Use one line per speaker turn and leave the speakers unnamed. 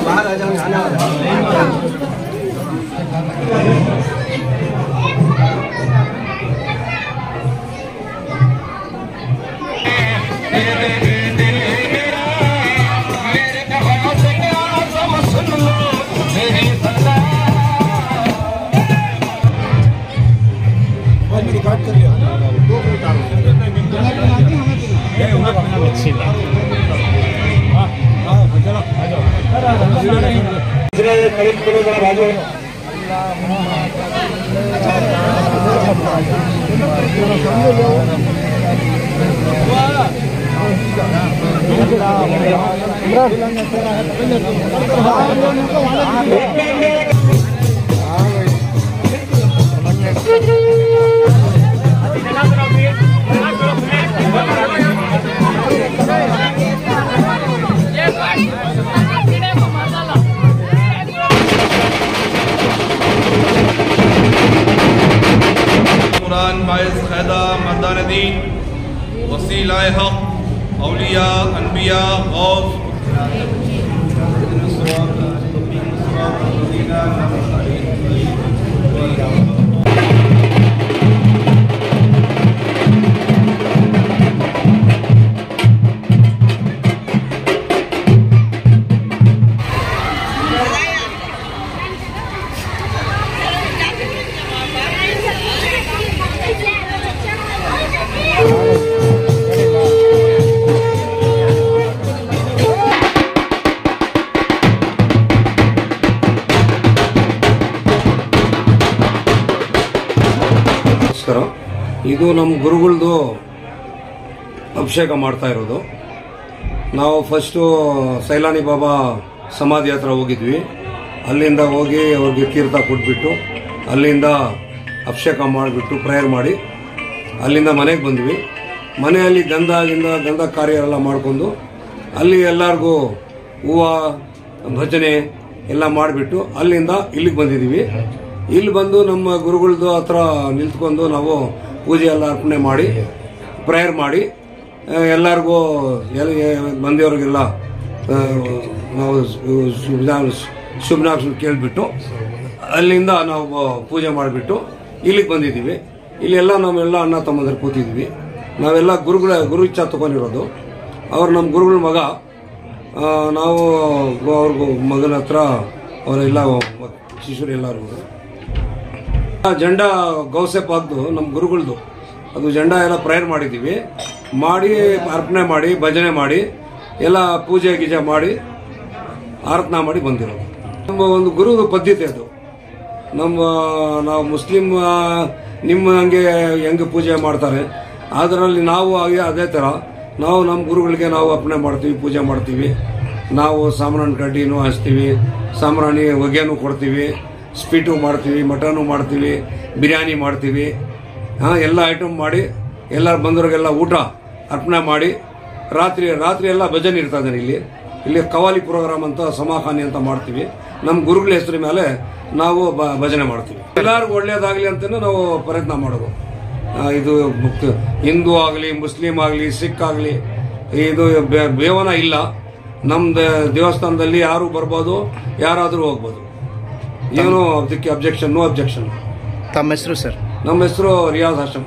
बाहर आ जाओ
बाइस क़ैदा मर्दान दीन वसीलाए हक़ औलिया अनबिया गौस
ಇದು ನಮ್ಮ ಗುರುಗಳದು ಅಭಿಷೇಕ ಮಾಡ್ತಾ ಇರೋದು. ನಾವು ಫಸ್ಟು ಸೈಲಾನಿ ಬಾಬಾ ಸಮಾಧಿ ಹತ್ರ ಹೋಗಿದ್ವಿ. ಅಲ್ಲಿಂದ ಹೋಗಿ ಅವ್ರಿಗೆ ತೀರ್ಥ ಕೊಟ್ಬಿಟ್ಟು ಅಲ್ಲಿಂದ ಅಭಿಷೇಕ ಮಾಡಿಬಿಟ್ಟು ಪ್ರೇಯರ್ ಮಾಡಿ ಅಲ್ಲಿಂದ ಮನೆಗೆ ಬಂದ್ವಿ. ಮನೆಯಲ್ಲಿ ಗಂಧ ಕಾರ್ಯ ಎಲ್ಲ ಮಾಡಿಕೊಂಡು ಅಲ್ಲಿ ಎಲ್ಲರಿಗೂ ಹೂವು ಭಜನೆ ಎಲ್ಲ ಮಾಡಿಬಿಟ್ಟು ಅಲ್ಲಿಂದ ಇಲ್ಲಿಗೆ ಬಂದಿದ್ದೀವಿ. ಇಲ್ಲಿ ಬಂದು ನಮ್ಮ ಗುರುಗಳದ್ದು ಹತ್ರ ನಿಂತ್ಕೊಂಡು ನಾವು ಪೂಜೆ ಎಲ್ಲ ಅರ್ಪಣೆ ಮಾಡಿ ಪ್ರೇಯರ್ ಮಾಡಿ ಎಲ್ಲರಿಗೂ ಬಂದಿವ್ರಿಗೆಲ್ಲ ನಾವು ಶುಭನಾಕ್ಷ ಕೇಳಿಬಿಟ್ಟು ಅಲ್ಲಿಂದ ನಾವು ಪೂಜೆ ಮಾಡಿಬಿಟ್ಟು ಇಲ್ಲಿಗೆ ಬಂದಿದ್ದೀವಿ. ಇಲ್ಲೆಲ್ಲ ನಾವೆಲ್ಲ ಅಣ್ಣ ತಮ್ಮಂದಿರು ಕೂತಿದ್ವಿ. ನಾವೆಲ್ಲ ಗುರು ಇಚ್ಛಾ ತಗೊಂಡಿರೋದು. ಅವ್ರು ನಮ್ಮ ಗುರುಗಳ ಮಗ. ನಾವು ಅವ್ರಿಗೂ ಮಗನ ಹತ್ರ ಅವರೆಲ್ಲ ಶಿಷ್ಯರು ಎಲ್ಲರಿಗೂ ಜೆಂಡಾ ಗೌಸೆಪ್ ಆಗ್ದು ನಮ್ಮ ಗುರುಗಳದು ಅದು ಜೆಂಡಾ ಎಲ್ಲ ಪ್ರೇಯರ್ ಮಾಡಿದ್ದೀವಿ. ಮಾಡಿ ಅರ್ಪಣೆ ಮಾಡಿ ಭಜನೆ ಮಾಡಿ ಎಲ್ಲ ಪೂಜೆ ಗೀಜೆ ಮಾಡಿ ಆರತ್ನ ಮಾಡಿ ಬಂದಿರೋದು. ನಮ್ಮ ಒಂದು ಗುರುದು ಪದ್ಧತಿ ಅದು. ನಾವು ಮುಸ್ಲಿಂ ನಿಮ್ಮ ಹಂಗೆ ಹೆಂಗೆ ಪೂಜೆ ಮಾಡ್ತಾರೆ ಅದರಲ್ಲಿ ನಾವು ಅದೇ ಥರ ನಾವು ನಮ್ಮ ಗುರುಗಳಿಗೆ ನಾವು ಅರ್ಪಣೆ ಮಾಡ್ತೀವಿ, ಪೂಜೆ ಮಾಡ್ತೀವಿ. ನಾವು ಸಾಂಬ್ರಾಣಿ ಕಡ್ಡಿನೂ ಹಚ್ತೀವಿ, ಸಾಂಬ್ರಾಣಿ ಹೊಗೆನೂ ಕೊಡ್ತೀವಿ, ಸ್ವೀಟು ಮಾಡ್ತೀವಿ, ಮಟನು ಮಾಡ್ತೀವಿ, ಬಿರಿಯಾನಿ ಮಾಡ್ತೀವಿ. ಎಲ್ಲ ಐಟಮ್ ಮಾಡಿ ಎಲ್ಲರೂ ಬಂದವ್ರಿಗೆಲ್ಲ ಊಟ ಅರ್ಪಣೆ ಮಾಡಿ ರಾತ್ರಿ ಎಲ್ಲ ಭಜನೆ ಇರ್ತದೆ. ಇಲ್ಲಿ ಕವಾಲಿ ಪ್ರೋಗ್ರಾಮ್ ಅಂತ ಸಮಾಖಾನಿ ಅಂತ ಮಾಡ್ತೀವಿ. ನಮ್ಮ ಗುರುಗಳ ಹೆಸರು ಮೇಲೆ ನಾವು ಭಜನೆ ಮಾಡ್ತೀವಿ. ಎಲ್ಲರಿಗೂ ಒಳ್ಳೇದಾಗಲಿ ಅಂತಲೂ ನಾವು ಪ್ರಯತ್ನ ಮಾಡೋದು. ಇದು ಹಿಂದೂ ಆಗಲಿ ಮುಸ್ಲಿಂ ಆಗಲಿ ಸಿಖ್ ಆಗಲಿ ಇದು ಬೇವನ ಇಲ್ಲ. ನಮ್ಮ ದೇವಸ್ಥಾನದಲ್ಲಿ ಯಾರು ಬರ್ಬೋದು, ಯಾರಾದರೂ ಹೋಗ್ಬೋದು. ಏನೋ ಅದಕ್ಕೆ ಅಬ್ಜೆಕ್ಷನ್, ನೋ ಅಬ್ಜೆಕ್ಷನ್.
ತಮ್ಮ ಹೆಸರು ಸರ್?
ನಮ್ಮ ಹೆಸರು ರಿಯಾಜ್ ಹಾಶಮ್.